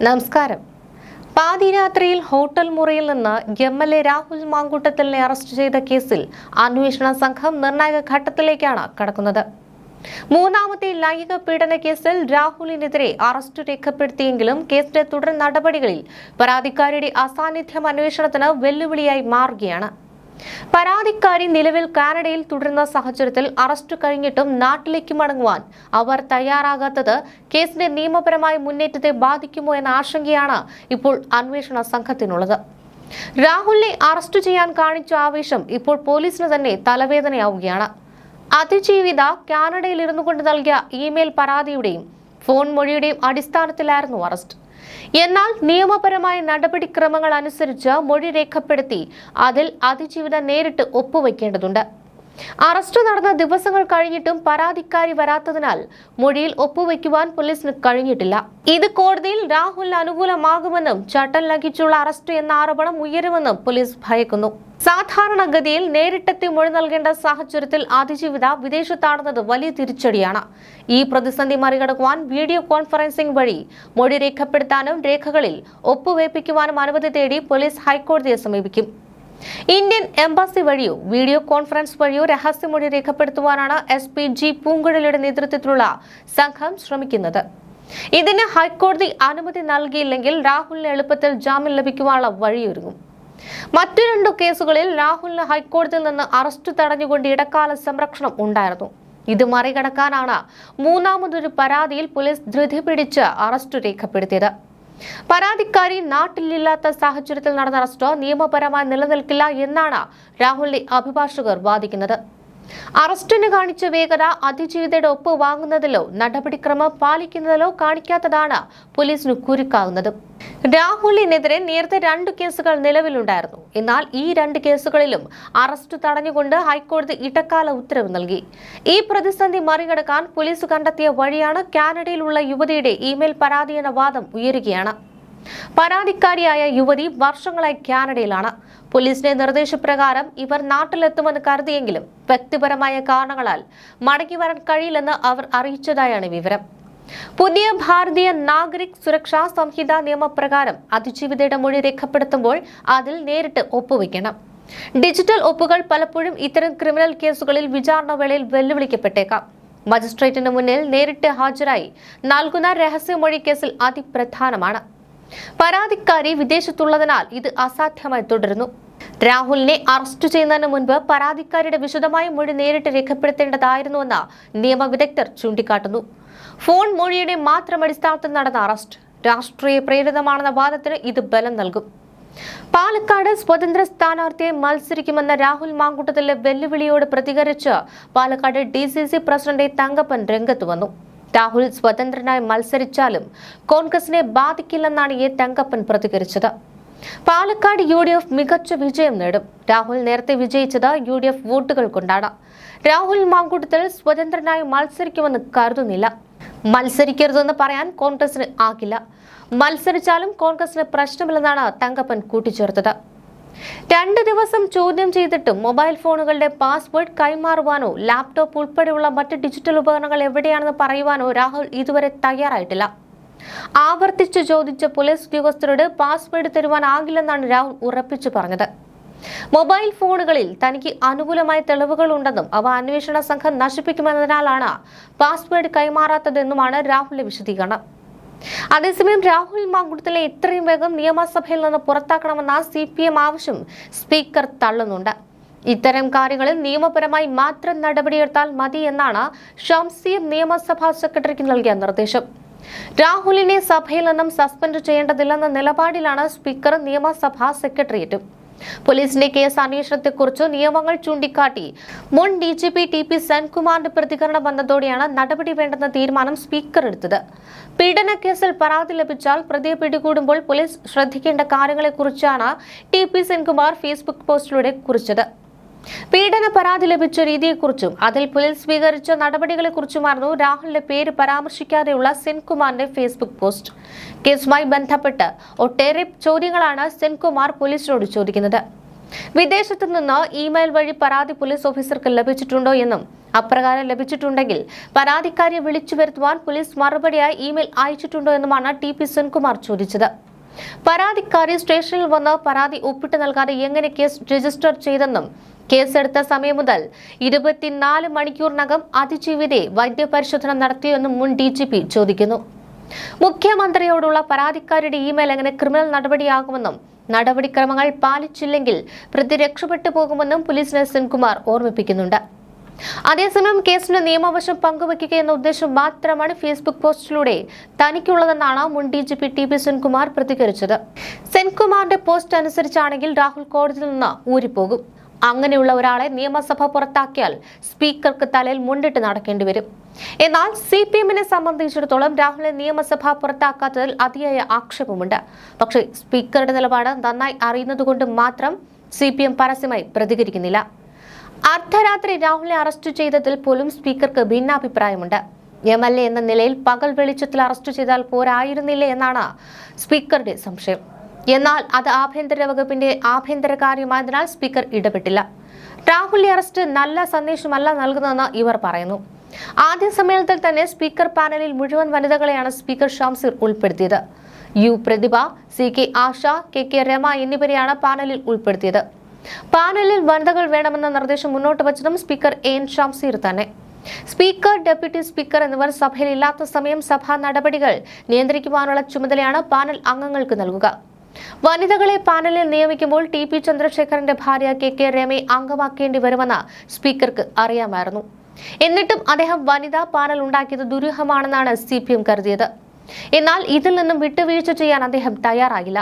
നമസ്കാരം. പാതിരാത്രിയിൽ ഹോട്ടൽ മുറിയിൽ നിന്ന് എം.എൽ.എ. രാഹുൽ മാങ്കൂട്ടത്തിലിനെ അറസ്റ്റ് ചെയ്ത കേസിൽ അന്വേഷണ സംഘം നിർണായക ഘട്ടത്തിലേക്കാണ് കടക്കുന്നത്. മൂന്നാമത്തെ ലൈംഗിക പീഡന കേസിൽ രാഹുലിനെതിരെ അറസ്റ്റ് രേഖപ്പെടുത്തിയെങ്കിലും കേസിന്റെ തുടർ നടപടികളിൽ പരാതിക്കാരിയുടെ അസാന്നിധ്യം അന്വേഷണത്തിന് വെല്ലുവിളിയായി മാറുകയാണ്. പരാതിക്കാരി നിലവിൽ കാനഡയിൽ തുടരുന്ന സാഹചര്യത്തിൽ അറസ്റ്റ് കഴിഞ്ഞിട്ടും നാട്ടിലേക്ക് മടങ്ങുവാൻ അവർ തയ്യാറാകാത്തത് കേസിന്റെ നിയമപരമായ മുന്നേറ്റത്തെ ബാധിക്കുമോ എന്ന ആശങ്കയാണ് ഇപ്പോൾ അന്വേഷണ സംഘത്തിനുള്ളത്. രാഹുലിനെ അറസ്റ്റ് ചെയ്യാൻ കാണിച്ച ആവേശം ഇപ്പോൾ പോലീസിന് തന്നെ തലവേദനയാവുകയാണ്. അതിജീവിത കാനഡയിൽ ഇരുന്നു കൊണ്ട് നൽകിയ ഇമെയിൽ പരാതിയുടെയും ഫോൺ മൊഴിയുടെയും അടിസ്ഥാനത്തിലായിരുന്നു അറസ്റ്റ്. എന്നാൽ നിയമപരമായ നടപടിക്രമങ്ങൾ അനുസരിച്ച് മൊഴി രേഖപ്പെടുത്തി അതിൽ അതിജീവിത നേരിട്ട് ഒപ്പുവെക്കേണ്ടതുണ്ട്. അറസ്റ്റ് നടന്ന ദിവസങ്ങൾ കഴിഞ്ഞിട്ടും പരാതിക്കാരി വരാത്തതിനാൽ മൊഴിയിൽ ഒപ്പുവെക്കുവാൻ പോലീസിന് കഴിഞ്ഞിട്ടില്ല. ഇത് കോടതിയിൽ രാഹുലിന് അനുകൂലമാകുമെന്നും ചട്ടം ലംഘിച്ചുള്ള അറസ്റ്റ് എന്ന ആരോപണം ഉയരുമെന്നും പോലീസ് ഭയക്കുന്നു. സാധാരണഗതിയിൽ നേരിട്ടെത്തി മൊഴി നൽകേണ്ട സാഹചര്യത്തിൽ അതിജീവിത വിദേശത്താണെന്നത് വലിയ തിരിച്ചടിയാണ്. ഈ പ്രതിസന്ധി മറികടക്കുവാൻ വീഡിയോ കോൺഫറൻസിംഗ് വഴി മൊഴി രേഖപ്പെടുത്താനും രേഖകളിൽ ഒപ്പുവെപ്പിക്കുവാനും അനുമതി തേടി പോലീസ് ഹൈക്കോടതിയെ സമീപിക്കും. ഇന്ത്യൻ എംബസി വഴിയോ വീഡിയോ കോൺഫറൻസ് വഴിയോ രഹസ്യമൊഴി രേഖപ്പെടുത്തുവാനാണ് SP G പൂങ്കുഴലിയുടെ നേതൃത്വത്തിലുള്ള സംഘം ശ്രമിക്കുന്നത്. ഇതിന് ഹൈക്കോടതി അനുമതി നൽകിയില്ലെങ്കിൽ രാഹുലിന് എളുപ്പത്തിൽ ജാമ്യം ലഭിക്കുവാനുള്ള വഴിയൊരുങ്ങും. മറ്റു രണ്ടു കേസുകളിൽ രാഹുലിന് ഹൈക്കോടതിയിൽ നിന്ന് അറസ്റ്റ് തടഞ്ഞുകൊണ്ട് ഇടക്കാല സംരക്ഷണം ഉണ്ടായിരുന്നു. ഇത് മറികടക്കാനാണ് മൂന്നാമതൊരു പരാതിയിൽ പോലീസ് ധൃതി പിടിച്ച് അറസ്റ്റ് രേഖപ്പെടുത്തിയത്. പരാതിക്കാരി നാട്ടിലില്ലാത്ത സാഹചര്യത്തിൽ നടന്ന അറസ്റ്റ് നിയമപരമായി നിലനിൽക്കില്ല എന്നാണ് രാഹുലിന്റെ അഭിഭാഷകർ വാദിക്കുന്നത്. അറസ്റ്റിന് കാണിച്ച വേഗത അതിജീവിതയുടെ ഒപ്പ് വാങ്ങുന്നതിലോ നടപടിക്രമം പാലിക്കുന്നതിലോ കാണിക്കാത്തതാണ് പോലീസിന് കുരുക്കാകുന്നത്. രാഹുലിനെതിരെ നേരത്തെ 2 കേസുകൾ നിലവിലുണ്ടായിരുന്നു. എന്നാൽ ഈ 2 കേസുകളിലും അറസ്റ്റ് തടഞ്ഞുകൊണ്ട് ഹൈക്കോടതി ഇടക്കാല ഉത്തരവ് നൽകി. ഈ പ്രതിസന്ധി മറികടക്കാൻ പോലീസ് കണ്ടെത്തിയ വഴിയാണ് കാനഡയിലുള്ള യുവതിയുടെ ഇമെയിൽ പരാതി എന്ന വാദം ഉയരുകയാണ്. പരാതിക്കാരിയായ യുവതി വർഷങ്ങളായി കാനഡയിലാണ്. പോലീസിന്റെ നിർദ്ദേശപ്രകാരം ഇവർ നാട്ടിലെത്തുമെന്ന് കരുതിയെങ്കിലും വ്യക്തിപരമായ കാരണങ്ങളാൽ മടങ്ങി വരാൻ കഴിയില്ലെന്ന് അവർ അറിയിച്ചതായാണ് വിവരം. പുതിയ ഭാരതീയ നാഗരിക് സുരക്ഷാ സംഹിത നിയമപ്രകാരം അതിജീവിതയുടെ മൊഴി രേഖപ്പെടുത്തുമ്പോൾ അതിൽ നേരിട്ട് ഒപ്പുവെക്കണം. ഡിജിറ്റൽ ഒപ്പുകൾ പലപ്പോഴും ഇത്തരം ക്രിമിനൽ കേസുകളിൽ വിചാരണ വേളയിൽ വെല്ലുവിളിക്കപ്പെട്ടേക്കാം. മജിസ്ട്രേറ്റിന് മുന്നിൽ നേരിട്ട് ഹാജരായി നൽകുന്ന രഹസ്യമൊഴി കേസിൽ അതിപ്രധാനമാണ്. പരാതിക്കാരി വിദേശത്തുള്ളതിനാൽ ഇത് അസാധ്യമായി തുടരുന്നു. രാഹുലിനെ അറസ്റ്റ് ചെയ്യുന്നതിന് മുൻപ് പരാതിക്കാരിയുടെ വിശദമായ മൊഴി നേരിട്ട് രേഖപ്പെടുത്തേണ്ടതായിരുന്നുവെന്ന് നിയമവിദഗ്ധർ ചൂണ്ടിക്കാട്ടുന്നു. ഫോൺ മൊഴിയുടെ മാത്രം അടിസ്ഥാനത്തിൽ നടന്ന അറസ്റ്റ് രാഷ്ട്രീയ പ്രേരിതമാണെന്ന വാദത്തിന് ഇത് ബലം നൽകും. പാലക്കാട് സ്വതന്ത്ര സ്ഥാനാർത്ഥിയെ മത്സരിക്കുമെന്ന രാഹുൽ മാങ്കൂട്ടത്തിലെ വെല്ലുവിളിയോട് പ്രതികരിച്ച് പാലക്കാട് DCC പ്രസിഡന്റ് തങ്കപ്പൻ രംഗത്ത് വന്നു. രാഹുൽ സ്വതന്ത്രനായി മത്സരിച്ചാലും കോൺഗ്രസിനെ ബാധിക്കില്ലെന്നാണ് തങ്കപ്പൻ പ്രതികരിച്ചത്. പാലക്കാട് UDF മികച്ച വിജയം നേടും. രാഹുൽ നേരത്തെ വിജയിച്ചത് UDF വോട്ടുകൾ കൊണ്ടാണ്. രാഹുൽ മാങ്കൂട്ടത്തിൽ സ്വതന്ത്രനായി മത്സരിക്കുമെന്ന് കരുതുന്നില്ല. മത്സരിക്കരുതെന്ന് പറയാൻ കോൺഗ്രസിന് ആകില്ല. മത്സരിച്ചാലും കോൺഗ്രസിന് പ്രശ്നമില്ലെന്നാണ് തങ്കപ്പൻ കൂട്ടിച്ചേർത്തത്. 2 ദിവസം ചോദ്യം ചെയ്തിട്ടും മൊബൈൽ ഫോണുകളുടെ പാസ്വേഡ് കൈമാറുവാനോ ലാപ്ടോപ്പ് ഉൾപ്പെടെയുള്ള മറ്റ് ഡിജിറ്റൽ ഉപകരണങ്ങൾ എവിടെയാണെന്ന് പറയുവാനോ രാഹുൽ ഇതുവരെ തയ്യാറായിട്ടില്ല. ആവർത്തിച്ച് ചോദിച്ച പോലീസ് ഉദ്യോഗസ്ഥരോട് പാസ്വേഡ് തരുവാനാകില്ലെന്നാണ് രാഹുൽ ഉറപ്പിച്ചു പറഞ്ഞത്. മൊബൈൽ ഫോണുകളിൽ തനിക്ക് അനുകൂലമായ തെളിവുകൾ ഉണ്ടെന്നും അവ അന്വേഷണ സംഘം നശിപ്പിക്കുമെന്നതിനാലാണ് പാസ്വേഡ് കൈമാറാത്തതെന്നുമാണ് രാഹുലിന്റെ വിശദീകരണം. അതേസമയം രാഹുൽ മാങ്കൂട്ടത്തിലെ എത്രയും വേഗം നിയമസഭയിൽ നിന്ന് പുറത്താക്കണമെന്ന CPM ആവശ്യം സ്പീക്കർ തള്ളുന്നുണ്ട്. ഇത്തരം കാര്യങ്ങളിൽ നിയമപരമായി മാത്രം നടപടിയെടുത്താൽ മതി എന്നാണ് ഷംസീർ നിയമസഭാ സെക്രട്ടറിക്ക് നൽകിയ നിർദ്ദേശം. രാഹുലിനെ സഭയിൽ നിന്നും സസ്പെൻഡ് ചെയ്യേണ്ടതില്ലെന്ന നിലപാടിലാണ് സ്പീക്കർ നിയമസഭാ സെക്രട്ടേറിയറ്റും. പോലീസിന്റെ കേസ് അന്വേഷണത്തെക്കുറിച്ച് നിയമങ്ങൾ ചൂണ്ടിക്കാട്ടി മുൻ DGP TP സെൻകുമാറിന്റെ പ്രതികരണം വന്നതോടെയാണ് നടപടി വേണ്ടെന്ന തീരുമാനം സ്പീക്കർ എടുത്തത്. പീഡന കേസിൽ പരാതി ലഭിച്ചാൽ പ്രതിയെ പിടികൂടുമ്പോൾ പോലീസ് ശ്രദ്ധിക്കേണ്ട കാര്യങ്ങളെക്കുറിച്ചാണ് TP സെൻകുമാർ ഫേസ്ബുക്ക് പോസ്റ്റിലൂടെ കുറിച്ചത്. പീഡന പരാതി ലഭിച്ച രീതിയെക്കുറിച്ചും അതിൽ പോലീസ് സ്വീകരിച്ച നടപടികളെക്കുറിച്ചുമായിരുന്നു രാഹുലിന്റെ പേര് പരാമർശിക്കാതെയുള്ള സെൻകുമാറിന്റെ ഫേസ്ബുക്ക് പോസ്റ്റ്. കേസുമായി ബന്ധപ്പെട്ട് ഒട്ടേറെ ചോദ്യങ്ങളാണ് സെൻകുമാർ പോലീസിനോട് ചോദിക്കുന്നത്. വിദേശത്തു നിന്ന് ഇമെയിൽ വഴി പരാതി പോലീസ് ഓഫീസർക്ക് ലഭിച്ചിട്ടുണ്ടോ എന്നും അപ്രകാരം ലഭിച്ചിട്ടുണ്ടെങ്കിൽ പരാതിക്കാരിയെ വിളിച്ചു വരുത്തുവാൻ പോലീസ് മറുപടിയായി ഇമെയിൽ അയച്ചിട്ടുണ്ടോ എന്നുമാണ് TP സെൻകുമാർ ചോദിച്ചത്. പരാതിക്കാരി സ്റ്റേഷനിൽ വന്ന് പരാതി ഒപ്പിട്ട് നൽകാതെ എങ്ങനെ കേസ് രജിസ്റ്റർ ചെയ്തെന്നും കേസെടുത്ത സമയം മുതൽ 24 മണിക്കൂറിനകം അതിജീവിതയെ വൈദ്യപരിശോധന നടത്തിയെന്നും മുൻ DGP ചോദിക്കുന്നു. മുഖ്യമന്ത്രിയോടുള്ള പരാതിക്കാരുടെ ഇമെയിൽ എങ്ങനെ ക്രിമിനൽ നടപടിയാകുമെന്നും നടപടിക്രമങ്ങൾ പാലിച്ചില്ലെങ്കിൽ പ്രതി രക്ഷപ്പെട്ടു പോകുമെന്നും പോലീസിനെ സെൻകുമാർ ഓർമ്മിപ്പിക്കുന്നുണ്ട്. അതേസമയം കേസിന്റെ നിയമവശം പങ്കുവയ്ക്കുക എന്ന ഉദ്ദേശം മാത്രമാണ് ഫേസ്ബുക്ക് പോസ്റ്റിലൂടെ തനിക്കുള്ളതെന്നാണ് മുൻ DGP TP സെൻകുമാർ പ്രതികരിച്ചത്. സെൻകുമാറിന്റെ പോസ്റ്റ് അനുസരിച്ചാണെങ്കിൽ രാഹുൽ കോടതിയിൽ നിന്ന് ഊരിപ്പോകും. അങ്ങനെയുള്ള ഒരാളെ നിയമസഭ പുറത്താക്കിയാൽ സ്പീക്കർക്ക് തലയിൽ മുണ്ടിട്ട് നടക്കേണ്ടി വരും. എന്നാൽ CPM-നെ സംബന്ധിച്ചിടത്തോളം രാഹുലിനെ നിയമസഭ പുറത്താക്കാത്തതിൽ അതിയായ ആക്ഷേപമുണ്ട്. പക്ഷേ സ്പീക്കറുടെ നിലപാട് നന്നായി അറിയുന്നതുകൊണ്ട് മാത്രം CPM പരസ്യമായി പ്രതികരിക്കുന്നില്ല. അർദ്ധരാത്രി രാഹുലിനെ അറസ്റ്റ് ചെയ്തതിൽ പോലും സ്പീക്കർക്ക് ഭിന്നാഭിപ്രായമുണ്ട്. MLA എന്ന നിലയിൽ പകൽ വെളിച്ചത്തിൽ അറസ്റ്റ് ചെയ്താൽ പോരായിരുന്നില്ലേ എന്നാണ് സ്പീക്കറുടെ സംശയം. എന്നാൽ അത് ആഭ്യന്തര വകുപ്പിന്റെ ആഭ്യന്തര കാര്യമായതിനാൽ സ്പീക്കർ ഇടപെട്ടില്ല. രാഹുലിന്റെ അറസ്റ്റ് നല്ല സന്ദേശമല്ല നൽകുന്നതെന്ന് ഇവർ പറയുന്നു. ആദ്യ സമ്മേളനത്തിൽ തന്നെ സ്പീക്കർ പാനലിൽ മുഴുവൻ വനിതകളെയാണ് സ്പീക്കർ ഷംസീർ ഉൾപ്പെടുത്തിയത്. പ്രതിഭ, CK ആശ, KK രമ എന്നിവരെയാണ് പാനലിൽ ഉൾപ്പെടുത്തിയത്. പാനലിൽ വനിതകൾ വേണമെന്ന നിർദ്ദേശം മുന്നോട്ട് വച്ചതും സ്പീക്കർ AN ഷംസീർ തന്നെ. സ്പീക്കർ, ഡെപ്യൂട്ടി സ്പീക്കർ എന്നിവർ സഭയിൽ ഇല്ലാത്ത സമയം സഭാ നടപടികൾ നിയന്ത്രിക്കുവാനുള്ള ചുമതലയാണ് പാനൽ അംഗങ്ങൾക്ക് നൽകുക. വനിതകളെ പാനലിൽ നിയമിക്കുമ്പോൾ TP ചന്ദ്രശേഖരന്റെ ഭാര്യ KK രമയെ അംഗമാക്കേണ്ടി വരുമെന്ന് സ്പീക്കർക്ക് അറിയാമായിരുന്നു. എന്നിട്ടും അദ്ദേഹം വനിതാ പാനൽ ഉണ്ടാക്കിയത് ദുരൂഹമാണെന്നാണ് CPM കരുതിയത്. എന്നാൽ ഇതിൽ നിന്നും വിട്ടുവീഴ്ച ചെയ്യാൻ അദ്ദേഹം തയ്യാറായില്ല.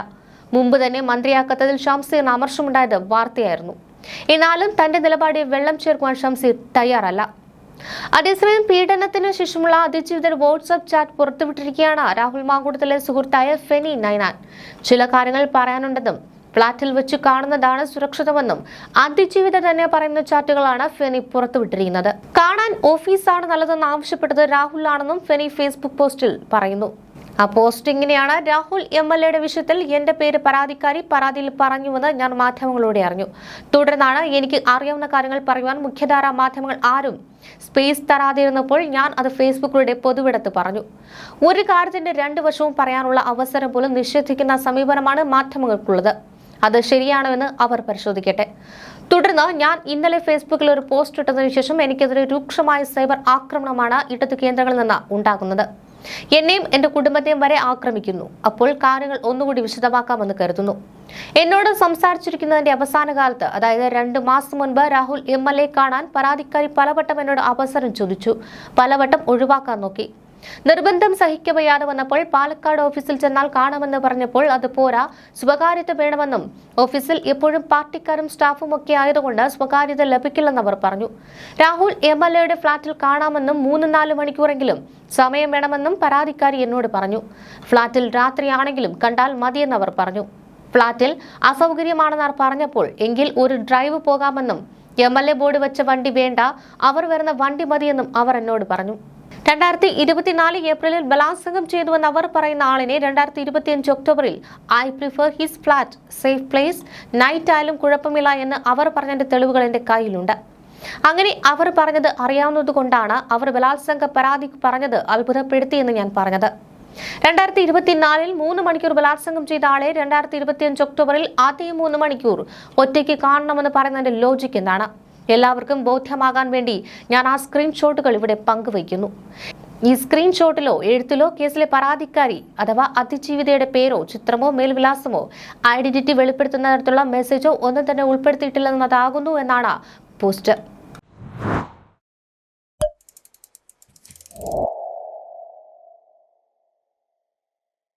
മുമ്പ് തന്നെ മന്ത്രിയാക്കത്തതിൽ ഷംസീറിന് അമർഷമുണ്ടായത് വാർത്തയായിരുന്നു. എന്നാലും തന്റെ നിലപാടിൽ വെള്ളം ചേർക്കുവാൻ ഷംസീർ തയ്യാറല്ല. അതേസമയം പീഡനത്തിന് ശേഷമുള്ള അതിജീവിതരുടെ വാട്സ്ആപ്പ് ചാറ്റ് പുറത്തുവിട്ടിരിക്കുകയാണ് രാഹുൽ മാങ്കൂട്ടത്തിലെ സുഹൃത്തായ ഫെനി നൈനാൻ. ചില കാര്യങ്ങൾ പറയാനുണ്ടെന്നും ഫ്ളാറ്റിൽ വെച്ച് കാണുന്നതാണ് സുരക്ഷിതമെന്നും അതിജീവിത തന്നെ പറയുന്ന ചാറ്റുകളാണ് ഫെനി പുറത്തുവിട്ടിരിക്കുന്നത്. കാണാൻ ഓഫീസാണ് നല്ലതെന്ന് ആവശ്യപ്പെട്ടത് രാഹുലാണെന്നും ഫെനി ഫേസ്ബുക്ക് പോസ്റ്റിൽ പറയുന്നു. ആ പോസ്റ്റ് ഇങ്ങനെയാണ്: രാഹുൽ MLA-യുടെ വിഷയത്തിൽ എന്റെ പേര് പരാതിക്കാരി പരാതിയിൽ പറഞ്ഞുവെന്ന് ഞാൻ മാധ്യമങ്ങളോടെ അറിഞ്ഞു. തുടർന്നാണ് എനിക്ക് അറിയാവുന്ന കാര്യങ്ങൾ പറയുവാൻ മുഖ്യധാരാ മാധ്യമങ്ങൾ ആരും സ്പേസ് തരാതിരുന്നപ്പോൾ ഞാൻ അത് ഫേസ്ബുക്കിലൂടെ പൊതുവിടത്ത് പറഞ്ഞു. ഒരു കാര്യത്തിന്റെ 2 വശവും പറയാനുള്ള അവസരം പോലും നിഷേധിക്കുന്ന സമീപനമാണ് മാധ്യമങ്ങൾക്കുള്ളത്. അത് ശരിയാണോ എന്ന് അവർ പരിശോധിക്കട്ടെ. തുടർന്ന് ഞാൻ ഇന്നലെ ഫേസ്ബുക്കിൽ ഒരു പോസ്റ്റ് ഇട്ടതിനു ശേഷം എനിക്കെതിരെ രൂക്ഷമായ സൈബർ ആക്രമണമാണ് ഇടതു കേന്ദ്രങ്ങളിൽ നിന്ന് ഉണ്ടാകുന്നത്. എന്നെയും എന്റെ കുടുംബത്തെയും വരെ ആക്രമിക്കുന്നു. അപ്പോൾ കാര്യങ്ങൾ ഒന്നുകൂടി വിശദമാക്കാമെന്ന് കരുതുന്നു. എന്നോട് സംസാരിച്ചിരിക്കുന്നതിന്റെ അവസാന കാലത്ത്, അതായത് 2 മാസം മുൻപ് രാഹുൽ MLA കാണാൻ പരാതിക്കാരി പലവട്ടം എന്നോട് അവസരം ചോദിച്ചു. പലവട്ടം ഒഴിവാക്കാൻ നോക്കി. നിർബന്ധം സഹിക്കവയ്യാതെ വന്നപ്പോൾ പാലക്കാട് ഓഫീസിൽ ചെന്നാൽ കാണാമെന്ന് പറഞ്ഞപ്പോൾ അത് പോരാ, സ്വകാര്യത വേണമെന്നും ഓഫീസിൽ എപ്പോഴും പാർട്ടിക്കാരും സ്റ്റാഫും ഒക്കെ ആയതുകൊണ്ട് സ്വകാര്യത ലഭിക്കില്ലെന്ന് അവർ പറഞ്ഞു. രാഹുൽ MLA-യുടെ ഫ്ളാറ്റിൽ കാണാമെന്നും 3-4 മണിക്കൂറെങ്കിലും സമയം വേണമെന്നും പരാതിക്കാരി എന്നോട് പറഞ്ഞു. ഫ്ളാറ്റിൽ രാത്രിയാണെങ്കിലും കണ്ടാൽ മതിയെന്ന് അവർ പറഞ്ഞു. ഫ്ളാറ്റിൽ അസൗകര്യമാണെന്ന് അവർ പറഞ്ഞപ്പോൾ എങ്കിൽ ഒരു ഡ്രൈവ് പോകാമെന്നും MLA ബോർഡ് വെച്ച വണ്ടി വേണ്ട, അവർ വരുന്ന വണ്ടി മതിയെന്നും അവർ എന്നോട് പറഞ്ഞു. 2024 ഏപ്രിലിൽ ബലാത്സംഗം ചെയ്തുവെന്ന് അവർ പറയുന്ന ആളിനെ 2025 ഒക്ടോബറിൽ I prefer his flat, safe place, night ആയാലും കുഴപ്പമില്ല എന്ന് അവർ പറഞ്ഞതിന്റെ തെളിവുകൾ എന്റെ കയ്യിലുണ്ട്. അങ്ങനെ അവർ പറഞ്ഞത് അറിയാവുന്നതുകൊണ്ടാണ് അവർ ബലാത്സംഗ പരാതി പറഞ്ഞത് അത്ഭുതപ്പെടുത്തിയെന്ന് ഞാൻ പറഞ്ഞത്. 2024-ൽ 3 മണിക്കൂർ ബലാത്സംഗം ചെയ്ത ആളെ 2025 ഒക്ടോബറിൽ അതേ 3 മണിക്കൂർ ഒറ്റയ്ക്ക് കാണണമെന്ന് പറയുന്നതിന്റെ ലോജിക്ക് എന്താണ്? എല്ലാവർക്കും ബോധ്യമാകാൻ വേണ്ടി ഞാൻ ആ സ്ക്രീൻഷോട്ടുകൾ ഇവിടെ പങ്കുവയ്ക്കുന്നു. ഈ സ്ക്രീൻഷോട്ടിലോ എഴുത്തിലോ കേസിലെ പരാതിക്കാരി അഥവാ അതിജീവിതയുടെ പേരോ ചിത്രമോ മേൽവിലാസമോ ഐഡന്റിറ്റി വെളിപ്പെടുത്തുന്ന തരത്തിലുള്ള മെസ്സേജോ ഒന്നും തന്നെ ഉൾപ്പെടുത്തിയിട്ടില്ലെന്നതാകുന്നു എന്നാണ് പോസ്റ്റ്.